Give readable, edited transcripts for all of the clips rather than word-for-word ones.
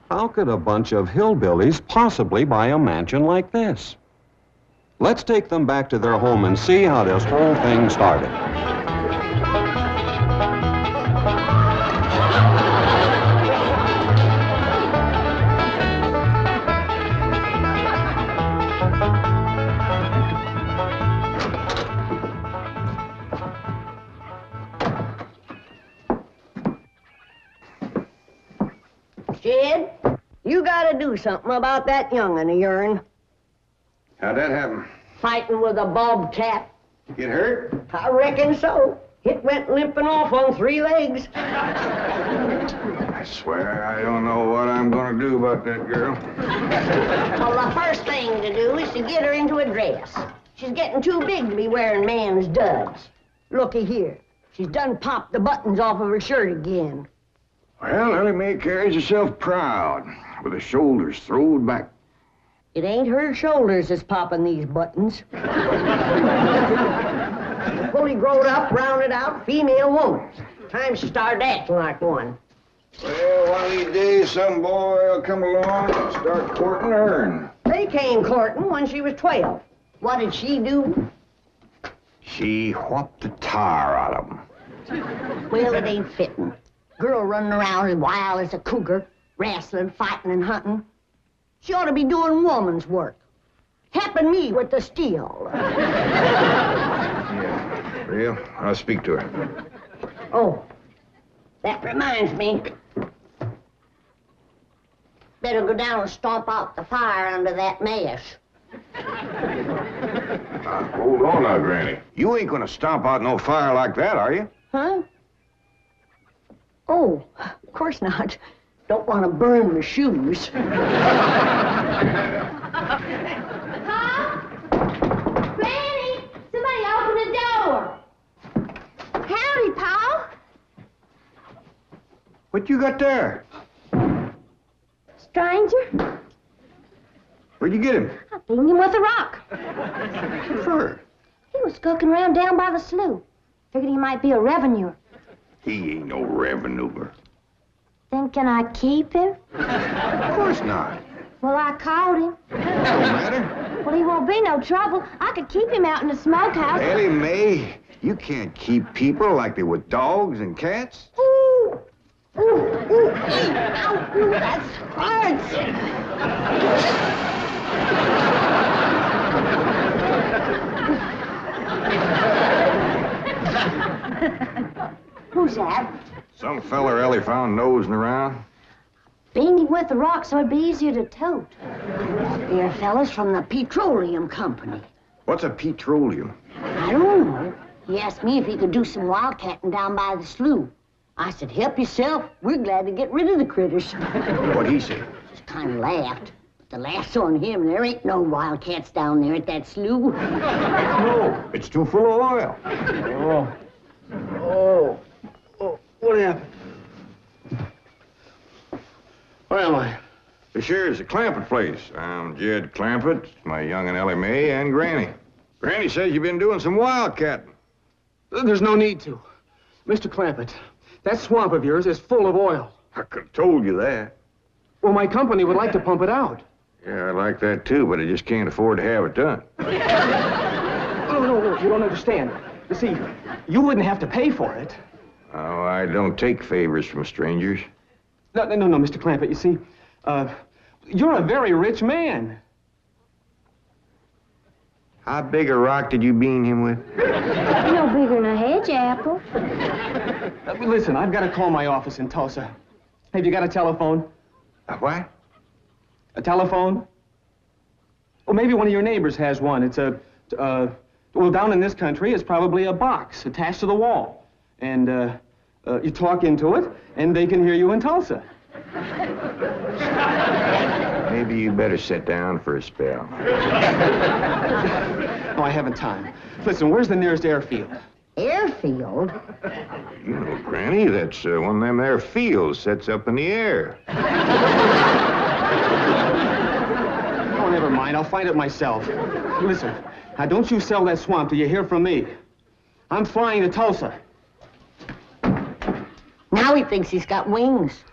How could a bunch of hillbillies possibly buy a mansion like this? Let's take them back to their home and see how this whole thing started. Jed, you gotta do something about that young'un of yourn. How'd that happen? Fighting with a bobcat. Get hurt? I reckon so. It went limping off on 3 legs. I swear I don't know what I'm gonna do about that girl. Well, the first thing to do is to get her into a dress. She's getting too big to be wearing man's duds. Looky here. She's done popped the buttons off of her shirt again. Well, Ellie Mae carries herself proud, with her shoulders throwed back. It ain't her shoulders that's popping these buttons. Fully growed up, rounded out female woman. Time she started acting like one. Well, one of these days, some boy will come along and start courting her. They came courting when she was 12. What did she do? She whopped the tar out of them. Well, it ain't fitting. Girl running around as wild as a cougar, wrestling, fighting, and hunting. She ought to be doing woman's work. Helping me with the steel. Yeah, real? I'll speak to her. Oh, that reminds me. Better go down and stomp out the fire under that mash. Hold on now, Granny. You ain't gonna stomp out no fire like that, are you? Huh? Oh, of course not. Don't want to burn my shoes. Pa? Granny, somebody open the door. Howdy, Pa. What you got there? Stranger, Where'd you get him? I beat him with a rock. For? He was skulking around down by the slough. Figured he might be a revenuer. He ain't no revenuer. Then can I keep him? Of course not. Well, I caught him. Don't matter. Well, he won't be no trouble. I could keep him out in the smokehouse. Ellie Mae, you can't keep people like they were dogs and cats. Ooh, ooh, ooh, ow, ooh, that hurts. Who's that? Some feller Ellie found nosing around. Beamed him with the rock so it'd be easier to tote. Dear fellas from the petroleum company. What's a petroleum? I don't know. He asked me if he could do some wildcatting down by the slough. I said, help yourself. We're glad to get rid of the critters. What'd he say? Just kind of laughed. But the laugh's on him. There ain't no wildcats down there at that slough. No, it's too full of oil. Oh, what happened? Where am I? This here's the Clampett place. I'm Jed Clampett, my young and Ellie Mae, and Granny. Granny says you've been doing some wildcatting. There's no need to. Mr. Clampett, that swamp of yours is full of oil. I could have told you that. Well, my company would like to pump it out. Yeah, I like that too, but I just can't afford to have it done. No, you don't understand. You see, you wouldn't have to pay for it. Oh, I don't take favors from strangers. No, Mr. Clampett, you see, you're a very rich man. How big a rock did you bean him with? No bigger than a hedge apple. Listen, I've got to call my office in Tulsa. Have you got a telephone? A what? A telephone? Or maybe one of your neighbors has one. It's well, down in this country, it's probably a box attached to the wall. And, you talk into it, and they can hear you in Tulsa. Maybe you better sit down for a spell. No, I haven't time. Listen, where's the nearest airfield? Airfield? You know, Granny, that's one of them there fields sets up in the air. Oh, never mind. I'll find it myself. Listen, now don't you sell that swamp till you hear from me. I'm flying to Tulsa. Now he thinks he's got wings.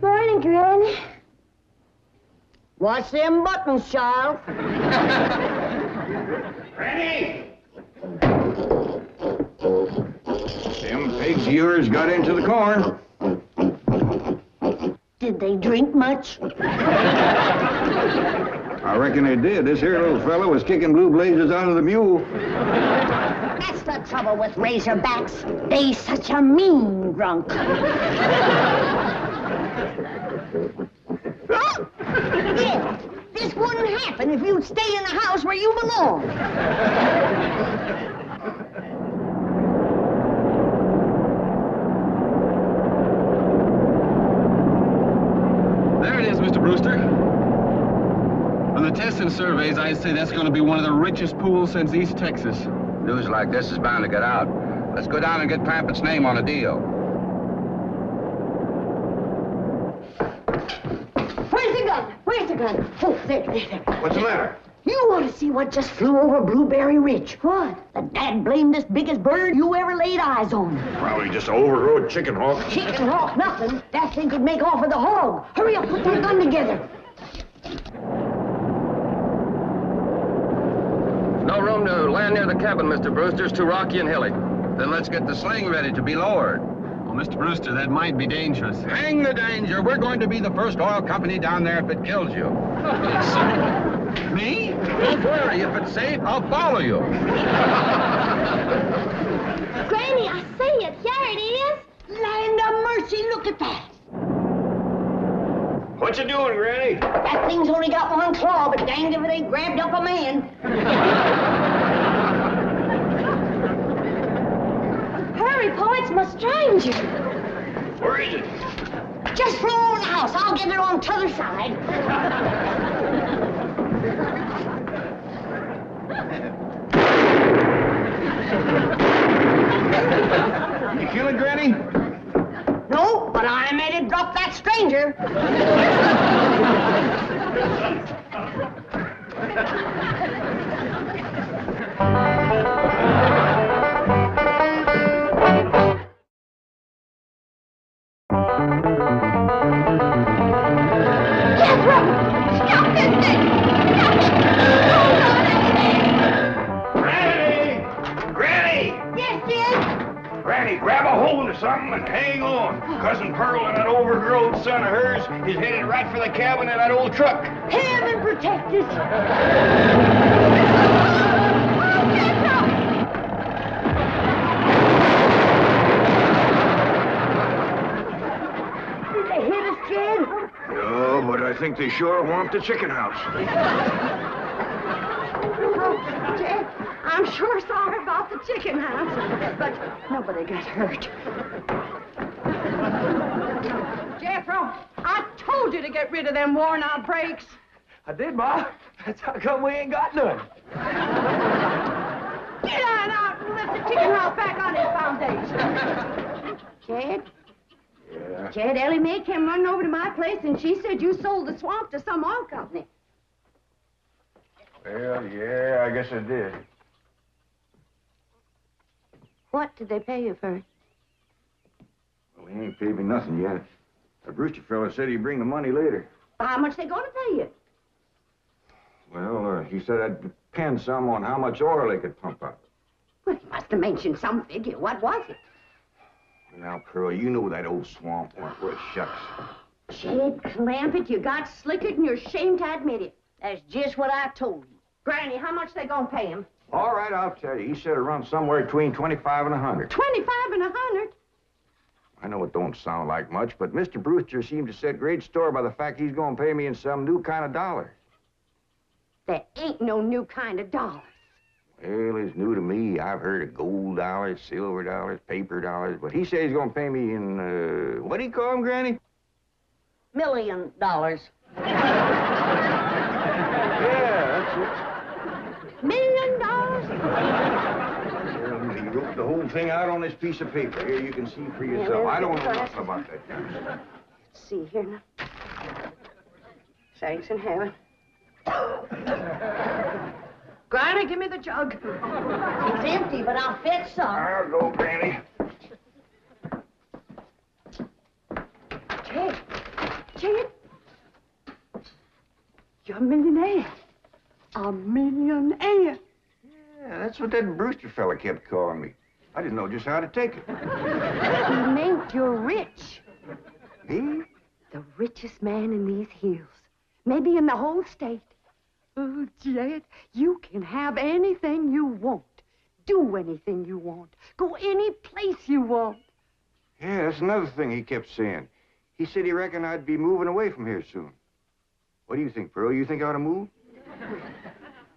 Morning, Granny. Watch them buttons, child. Granny! Them pigs of yours got into the corn. Did they drink much? I reckon they did. This here little fellow was kicking blue blazes out of the mule. That's the trouble with razorbacks. They such a mean drunk. Yeah, this wouldn't happen if you'd stay in the house where you belong. There it is, Mr. Brewster. On the tests and surveys, I'd say that's going to be one of the richest pools since East Texas. News like this is bound to get out. Let's go down and get Clampetts' name on a deal. Where's the gun? Where's the gun? Oh, there. What's the matter? You want to see what just flew over Blueberry Ridge? What? The dad-blamedest biggest bird you ever laid eyes on. Probably just an overgrown chicken hawk. Chicken hawk, nothing. That thing could make off with a hog. Hurry up, put that gun together. No room to land near the cabin, Mr. Brewster. It's too rocky and hilly. Then let's get the sling ready to be lowered. Well, Mr. Brewster, that might be dangerous. Hang the danger. We're going to be the first oil company down there if it kills you. Me? Don't worry. If it's safe, I'll follow you. Granny, I see it. Here it is. Land of mercy, look at that. What you doing, Granny? That thing's only got one claw, but danged if it ain't grabbed up a man. Hurry, Po, it's my stranger. Where is it? Just flew over the house. I'll get it on t'other side. You kill it, Granny? No, but I made it drop that stranger. Stop this thing! Granny! Yes, Jed? Granny, grab a hold of something and hang on. Cousin Pearl and that overgrown son of hers is headed right for the cabin in that old truck. Heaven protect us. Did they hit us, Jed? No, but I think they sure want the chicken house. Oh, Jed, I'm sure sorry about the chicken house, but nobody got hurt. Jethro, I told you to get rid of them worn-out brakes. I did, Ma. That's how come we ain't got none. Get on out and lift the chicken house back on its foundation. Jed? Yeah. Jed, Ellie Mae came running over to my place, and she said you sold the swamp to some oil company. Well, yeah, I guess I did. What did they pay you for it? Well, he ain't paid me nothing yet. The Brewster fella said he'd bring the money later. How much they gonna pay you? Well, he said I'd depend some on how much oil they could pump out. Well, he must have mentioned some figure. What was it? Now, Pearl, you know that old swamp weren't worth shucks. Jed Clampett, you got slickered and you're ashamed to admit it. That's just what I told you. Granny, how much they gonna pay him? All right, I'll tell you. He said it runs somewhere between 25 and 100. 25 and 100? I know it don't sound like much, but Mr. Brewster seemed to set great store by the fact he's going to pay me in some new kind of dollars. There ain't no new kind of dollars. Well, it's new to me. I've heard of gold dollars, silver dollars, paper dollars, but he says he's going to pay me in, what do you call them, Granny? $1 million. Yeah, that's $1 million? it. He wrote the whole thing out on this piece of paper. Here, you can see for yourself. I don't know nothing about that kind of stuff. Let's see here now. Thanks in heaven. Granny, give me the jug. It's empty, but I'll fetch some. I'll go, Granny. Jed, you're a millionaire. A millionaire. Yeah, that's what that Brewster fella kept calling me. I didn't know just how to take it. He meant you're rich. Me? The richest man in these hills. Maybe in the whole state. Oh, Jed, you can have anything you want. Do anything you want. Go any place you want. Yeah, that's another thing he kept saying. He said he reckoned I'd be moving away from here soon. What do you think, Pearl? You think I ought to move?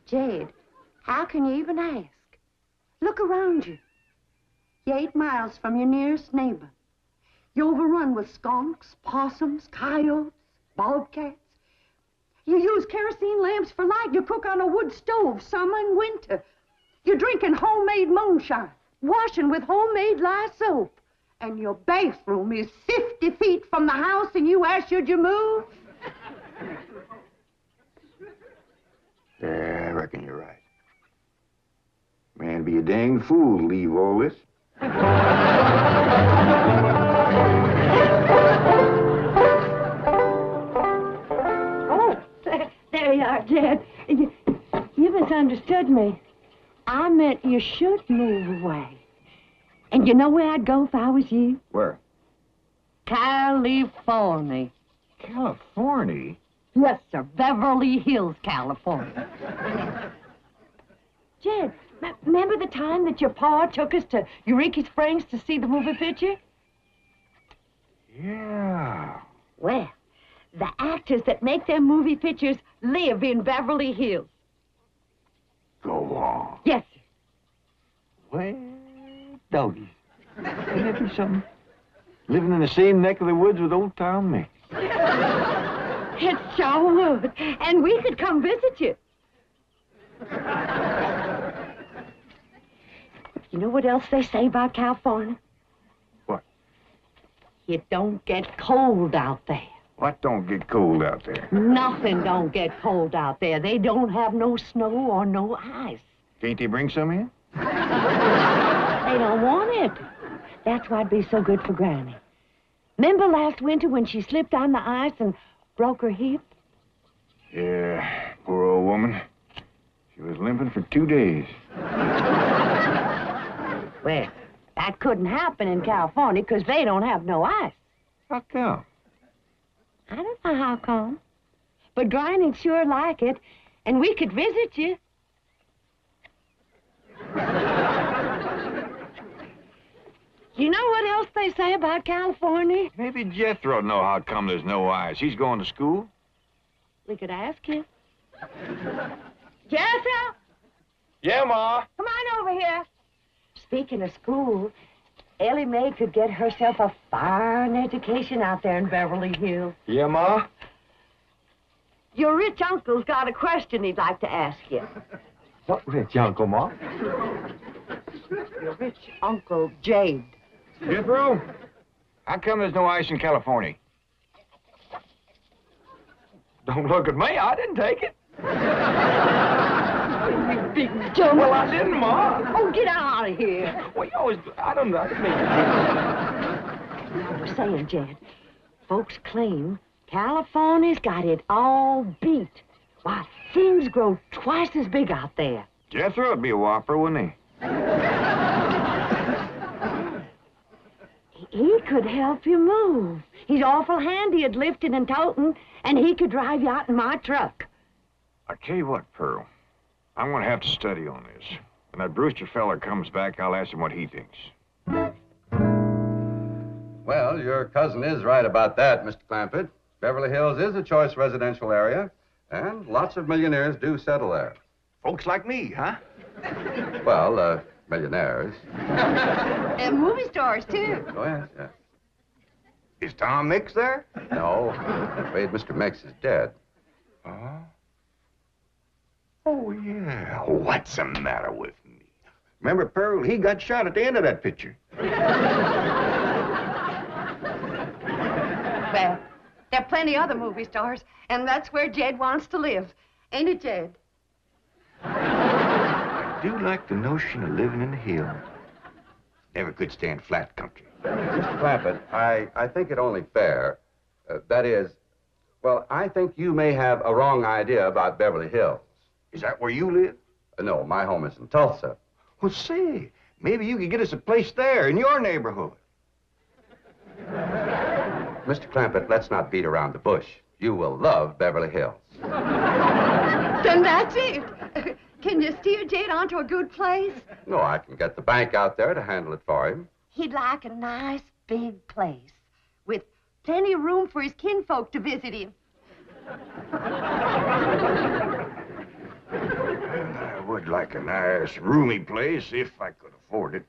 Jed, how can you even ask? Look around you. You're 8 miles from your nearest neighbor. You're overrun with skunks, possums, coyotes, bobcats. You use kerosene lamps for light. You cook on a wood stove, summer and winter. You're drinking homemade moonshine, washing with homemade lye soap. And your bathroom is 50 feet from the house, and you ask, should you move? Yeah, I reckon you're right. Man, be a dang fool to leave all this. Oh, there you are, Jed. You misunderstood me. I meant you should move away. And you know where I'd go if I was you? Where? California. California? Yes, sir. Beverly Hills, California. Jed, remember the time that your pa took us to Eureka Springs to see the movie picture? Yeah. Well, the actors that make them movie pictures live in Beverly Hills. Go on. Yes, sir. Well, doggies. Wouldn't that be something? Living in the same neck of the woods with old town me. It sure would. And we could come visit you. You know what else they say about California? What? It don't get cold out there. What don't get cold out there? Nothing don't get cold out there. They don't have no snow or no ice. Can't they bring some in? They don't want it. That's why'd be so good for Granny. Remember last winter when she slipped on the ice and broke her hip? Yeah, poor old woman. She was limping for 2 days. Well, that couldn't happen in California because they don't have no ice. How come? I don't know how come. But Granny'd sure like it, and we could visit you. You know what else they say about California? Maybe Jethro'd know how come there's no ice. He's going to school. We could ask him. Jethro! Yeah, Ma. Come on over here. Speaking of school, Ellie Mae could get herself a fine education out there in Beverly Hills. Yeah, Ma? Your rich uncle's got a question he'd like to ask you. What rich uncle, Ma? Your rich Uncle Jade. Jethro? How come there's no ice in California? Don't look at me. I didn't take it. You big dumb. Well, I didn't, Ma. Oh, get out of here. Well, you always... I didn't mean I was saying, Jed, folks claim California's got it all beat. Why, things grow twice as big out there. Jethro would be a whopper, wouldn't he? He could help you move. He's awful handy at lifting and toting, and he could drive you out in my truck. I tell you what, Pearl. I'm gonna have to study on this. When that Brewster fella comes back, I'll ask him what he thinks. Well, your cousin is right about that, Mr. Clampett. Beverly Hills is a choice residential area, and lots of millionaires do settle there. Folks like me, huh? Well, millionaires. And movie stars, too. Oh, yes, yes. Is Tom Mix there? No, I'm afraid Mr. Mix is dead. Oh? Oh, yeah. What's the matter with me? Remember, Pearl, he got shot at the end of that picture. Well, there are plenty other movie stars, and that's where Jed wants to live. Ain't it, Jed? I do like the notion of living in the hills. Never could stand flat country. Mr. Clampett, I think it only fair. That is, well, I think you may have a wrong idea about Beverly Hills. Is that where you live? No, my home is in Tulsa. Well, say, maybe you could get us a place there in your neighborhood. Mr. Clampett, let's not beat around the bush. You will love Beverly Hills. Then that's it. Can you steer Jed onto a good place? No, I can get the bank out there to handle it for him. He'd like a nice big place with plenty of room for his kinfolk to visit him. I would like a nice, roomy place if I could afford it.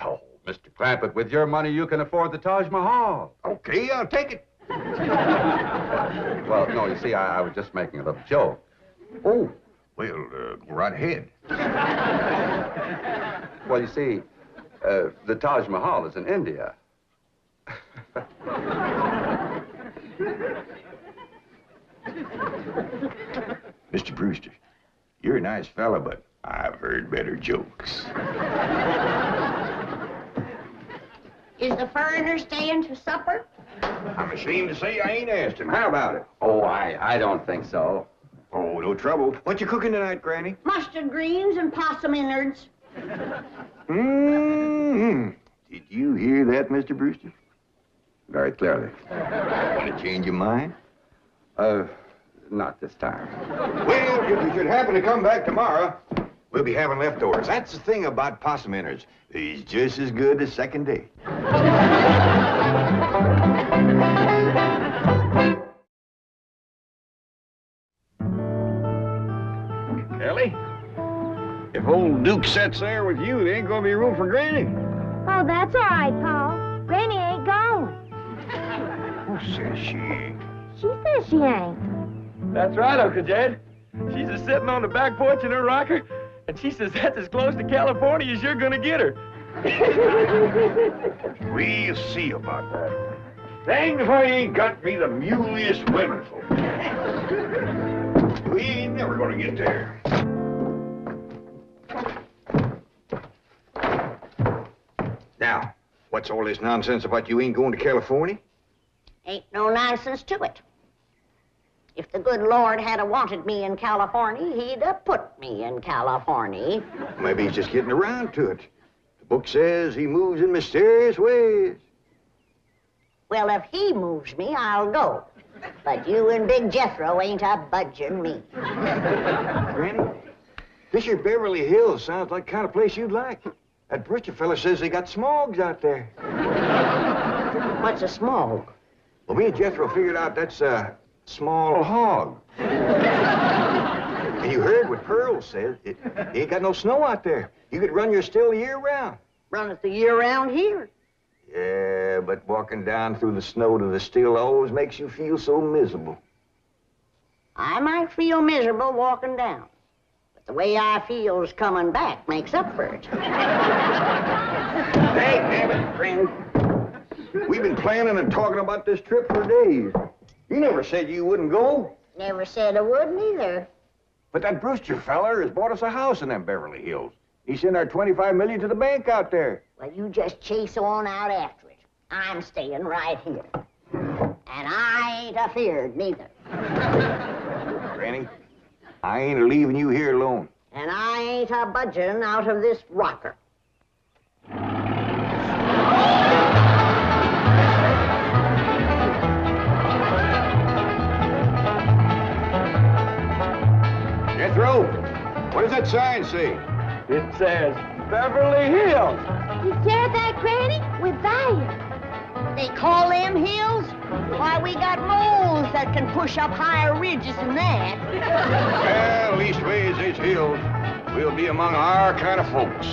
Oh, Mr. Clampett, with your money, you can afford the Taj Mahal. Okay, I'll take it. Well, no, you see, I was just making a little joke. Oh, well, go right ahead. Well, you see, the Taj Mahal is in India. Mr. Brewster, you're a nice fella, but I've heard better jokes. Is the foreigner staying to supper? I'm ashamed to say I ain't asked him. How about it? Oh, I don't think so. Oh, no trouble. What you cooking tonight, Granny? Mustard greens and possum innards. Mm-hmm. Did you hear that, Mr. Brewster? Very clearly. Want to change your mind? Not this time. Well, if you should happen to come back tomorrow, we'll be having leftovers. That's the thing about possum innards. He's just as good the second day. Ellie, if old Duke sits there with you, there ain't gonna be room for Granny. Oh, that's all right, Paul. Granny ain't going. Who says she ain't? She says she ain't. That's right, Uncle Jed. She's a sitting on the back porch in her rocker, and she says that's as close to California as you're gonna get her. We'll see about that. Dang if I ain't got me the muliest women folk. We ain't never gonna get there. Now, what's all this nonsense about you ain't going to California? Ain't no nonsense to it. If the good Lord had wanted me in California, he'd have put me in California. Maybe he's just getting around to it. The book says he moves in mysterious ways. Well, if he moves me, I'll go. But you and Big Jethro ain't a budging me. Granny, this here Beverly Hills sounds like the kind of place you'd like. That Brewster fella says they got smogs out there. What's a smog? Well, me and Jethro figured out that's a small hog. And you heard what Pearl said. It ain't got no snow out there. You could run your still the year round. Run it the year round here. Yeah, but walking down through the snow to the still always makes you feel so miserable. I might feel miserable walking down, but the way I feels coming back makes up for it. Hey, damn it, Granny. We've been planning and talking about this trip for days. You never said you wouldn't go. Never said I wouldn't either. But that Brewster feller has bought us a house in them Beverly Hills. He sent our $25 million to the bank out there. Well, you just chase on out after it. I'm staying right here. And I ain't afeared neither. Granny, I ain't leaving you here alone. And I ain't a budging out of this rocker. that sign say? It says Beverly Hills. You hear that, Granny? We're there. They call them hills? Why, we got moles that can push up higher ridges than that. Well, leastways, it's hills. We'll be among our kind of folks.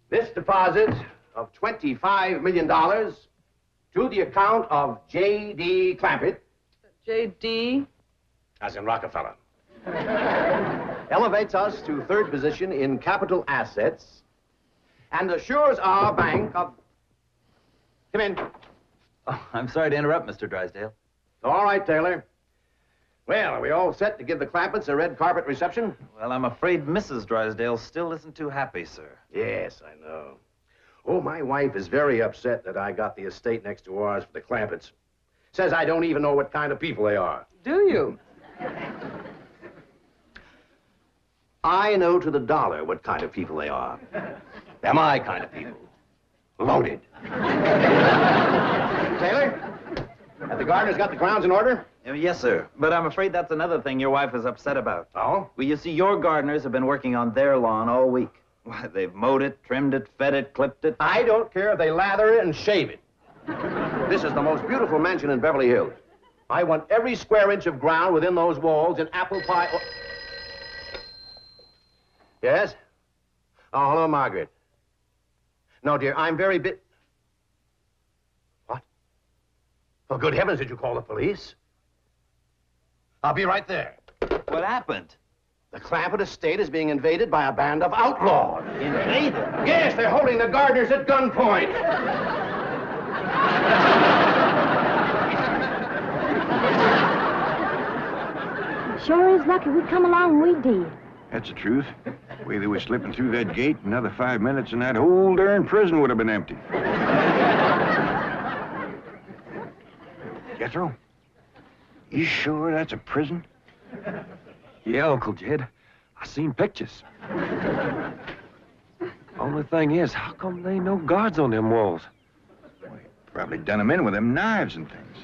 This deposit of $25 million to the account of J.D. Clampett. J.D.? As in Rockefeller. Elevates us to third position in capital assets and assures our bank of... Come in. Oh, I'm sorry to interrupt, Mr. Drysdale. All right, Taylor. Well, are we all set to give the Clampetts a red carpet reception? Well, I'm afraid Mrs. Drysdale still isn't too happy, sir. Yes, I know. Oh, my wife is very upset that I got the estate next to ours for the Clampetts. Says I don't even know what kind of people they are. Do you? I know to the dollar what kind of people they are. They're my kind of people. Loaded. Taylor, have the gardeners got the grounds in order? Yes, sir. But I'm afraid that's another thing your wife is upset about. Oh? Well, you see, your gardeners have been working on their lawn all week. Why, they've mowed it, trimmed it, fed it, clipped it. I don't care if they lather it and shave it. This is the most beautiful mansion in Beverly Hills. I want every square inch of ground within those walls in apple pie... Oh. Yes? Oh, hello, Margaret. No, dear, I'm very What? For good heavens, did you call the police? I'll be right there. What happened? The Clampett estate is being invaded by a band of outlaws. Invaded? Yes, they're holding the gardeners at gunpoint. Sure is lucky we come along, we did. That's the truth. The way they were slipping through that gate, another 5 minutes and that whole darn prison would have been empty. Jethro, you sure that's a prison? Yeah, Uncle Jed. I seen pictures. Only thing is, how come there ain't no guards on them walls? Probably done them in with them knives and things.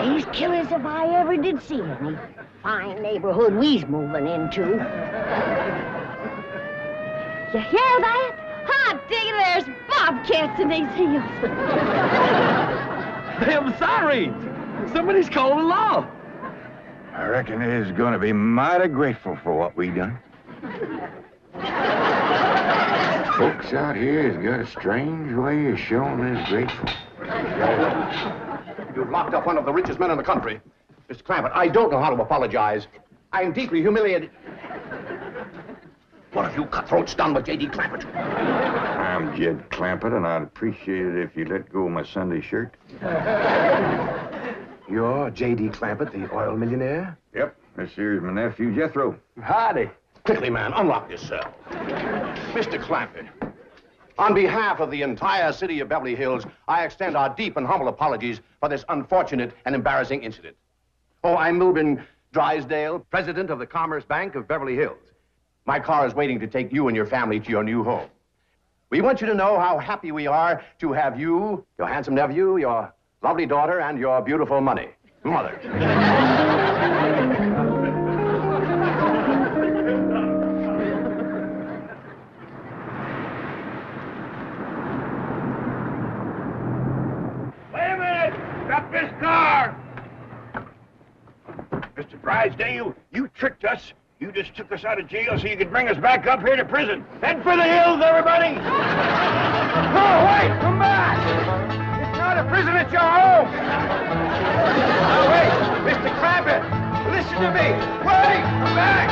These killers, if I ever did see any. Fine neighborhood we's moving into. You hear that? Hot diggity, there's bobcats in these hills. I'm sorry. Somebody's calling the law. I reckon they's gonna be mighty grateful for what we done. Folks out here has got a strange way of showing they're grateful. You've locked up one of the richest men in the country. Mr. Clampett, I don't know how to apologize. I'm deeply humiliated. What have you cutthroats done with J.D. Clampett? I'm Jed Clampett, and I'd appreciate it if you let go of my Sunday shirt. You're J.D. Clampett, the oil millionaire? Yep, this here's my nephew, Jethro. Howdy. Quickly, man, unlock this cell. Mr. Clampett, on behalf of the entire city of Beverly Hills, I extend our deep and humble apologies for this unfortunate and embarrassing incident. Oh, I'm Milburn Drysdale, president of the Commerce Bank of Beverly Hills. My car is waiting to take you and your family to your new home. We want you to know how happy we are to have you, your handsome nephew, your lovely daughter, and your beautiful mother. Wait a minute! Stop this car! Mr. Drysdale, you tricked us. You just took us out of jail so you could bring us back up here to prison. Head for the hills, everybody! No, wait! Come back! It's not a prison, it's your home! Now, wait! Mr. Clampett, listen to me! Wait! Come back!